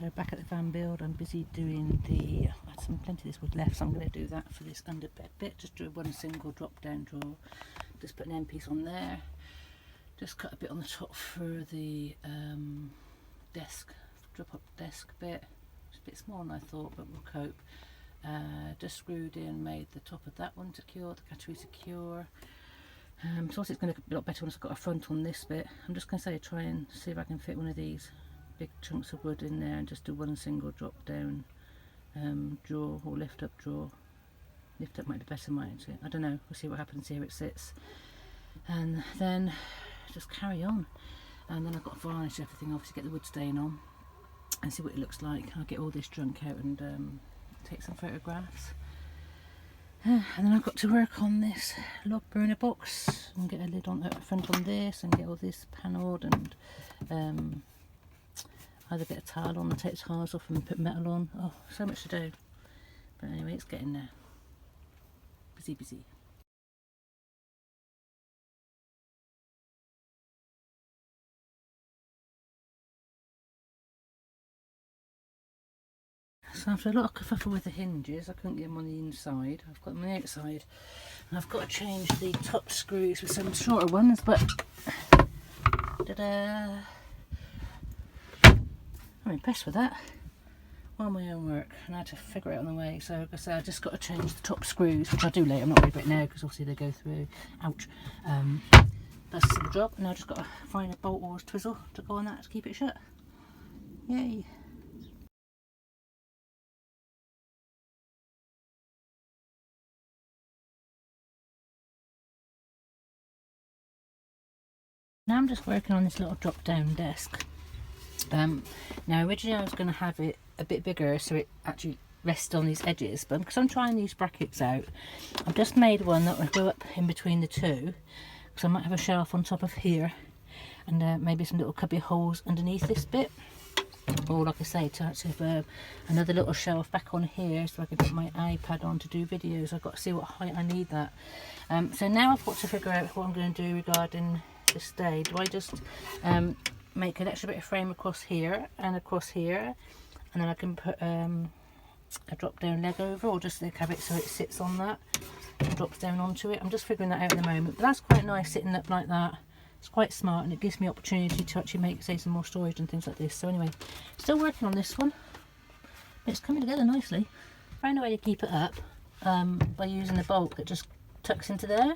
So back at the van build, I'm busy doing the, I had plenty of this wood left, so I'm going to do that for this under bed bit. Just do one single drop down drawer, just put an end piece on there, just cut a bit on the top for the desk, drop up desk bit. It's a bit smaller than I thought, but we'll cope. Just screwed in, made the top of that one secure, the category secure. So it's going to be a lot better once I've got a front on this bit. I'm just going to try and see if I can fit one of these big chunks of wood in there and just do one single drop down drawer or lift up drawer. Lift up might be better, mightn't it? I don't know, we'll see what happens here it sits. And then just carry on. And then I've got to varnish everything, obviously get the wood stain on and see what it looks like. I'll get all this junk out and take some photographs. And then I've got to work on this log burner box and get a lid on the front on this and get all this panelled and either get a tile on and take the tiles off and put metal on. Oh, so much to do. But anyway, it's getting there. Busy, busy. So after a lot of kerfuffle with the hinges, I couldn't get them on the inside. I've got them on the outside. And I've got to change the top screws with some shorter ones, but ta-da! I'm impressed with that. All my own work, and I had to figure it out on the way. So like I say, I just got to change the top screws, which I'll do later. I'm not worried about it now because obviously they go through. Ouch. That's a simple job. And now I've just got to find a bolt or a twizzle to go on that to keep it shut. Yay! Now I'm just working on this little drop down desk. Now originally I was going to have it a bit bigger so it actually rests on these edges, but because I'm trying these brackets out, I've just made one that will go up in between the two, because I might have a shelf on top of here and maybe some little cubby holes underneath this bit, or like I say, to actually have another little shelf back on here so I can put my iPad on to do videos. I've got to see what height I need that. So now I've got to figure out what I'm going to do regarding the stay. Do I just make an extra bit of frame across here and across here, and then I can put a drop down leg over, or just have it so it sits on that and drops down onto it? I'm just figuring that out at the moment, but that's quite nice sitting up like that. It's quite smart and it gives me opportunity to actually make, say, some more storage and things like this. So anyway, still working on this one. It's coming together nicely. Found a way to keep it up by using the bolt that just tucks into there.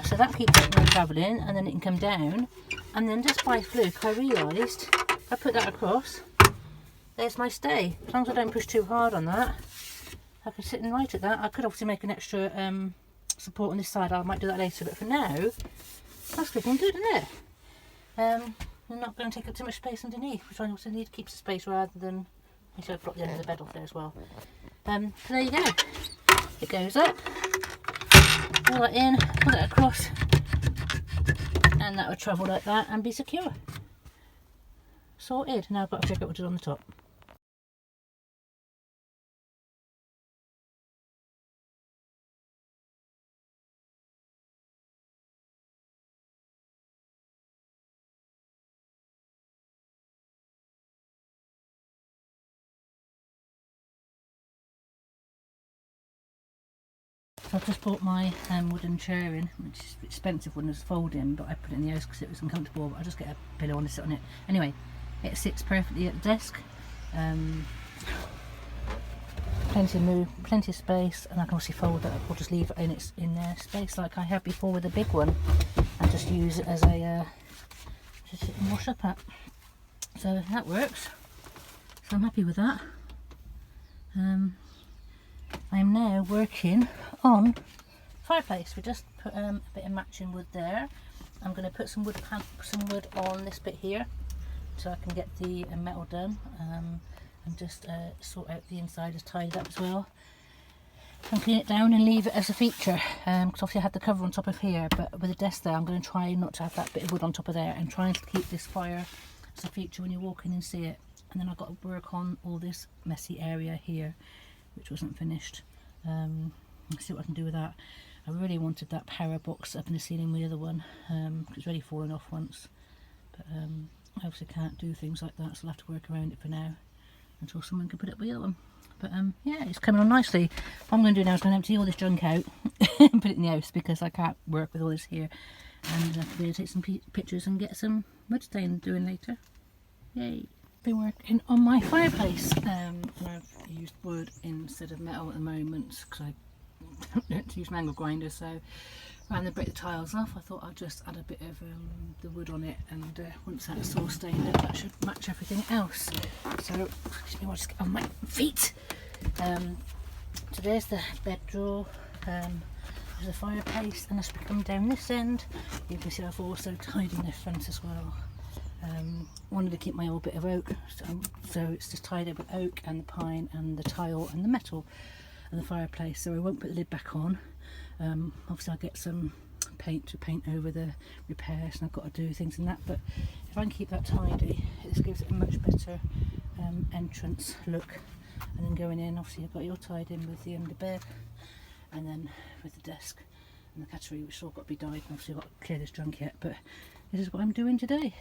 So that keeps it when travelling, and then it can come down. And then just by fluke I realised if I put that across, there's my stay. As long as I don't push too hard on that, I can sit and write at that. I could obviously make an extra support on this side. I might do that later, but for now that's looking good, isn't it? I'm not going to take up too much space underneath, which I also need to keep the space rather than, actually I've got the end of the bed off there as well. So there you go. It goes up, pull that in, pull it across, and that would travel like that and be secure. Sorted. Now I've got to figure out what to do on the top. So I've just bought my wooden chair in, which is expensive one, it's folding, but I put it in the house because it was uncomfortable. But I just get a pillow on to sit on it. Anyway, it sits perfectly at the desk. Plenty of space, and I can obviously fold that up or just leave it in their space like I had before with the big one, and just use it as a to sit and wash up at. So that works. So I'm happy with that. I'm now working on fireplace. We just put a bit of matching wood there. I'm going to put some wood on this bit here so I can get the metal done, and just sort out the inside, just tidy it up as well and clean it down and leave it as a feature, because obviously I had the cover on top of here, but with the desk there I'm going to try not to have that bit of wood on top of there and trying to keep this fire as a feature when you walk in and see it. And then I've got to work on all this messy area here which wasn't finished. Let's see what I can do with that. I really wanted that power box up in the ceiling with the other one, it's already fallen off once, but I obviously can't do things like that, so I'll have to work around it for now. until someone can put up with the other one. But yeah, it's coming on nicely. What I'm going to do now is going to empty all this junk out and put it in the house because I can't work with all this here. And I'm going to take some pictures and get some wood stain doing later. Yay! Been working on my fireplace, and I've used wood instead of metal at the moment because I don't use mangle grinder. So rather than break the tiles off, I thought I'd just add a bit of the wood on it, and once that's all stained up, that should match everything else. So, excuse me, I'll just get on my feet. So there's the bed drawer, there's the fireplace, and as we come down this end, you can see I've also tied in the front as well. Wanted to keep my old bit of oak, so it's just tied up with oak and the pine and the tile and the metal and the fireplace, so I won't put the lid back on. Obviously I'll get some paint to paint over the repairs, and I've got to do things in that, but if I can keep that tidy, it just gives it a much better entrance look. And then going in, obviously you've got it all tied in with the underbed, and then with the desk and the cattery, which has all got to be dyed, and obviously I've got to clear this junk yet, but this is what I'm doing today.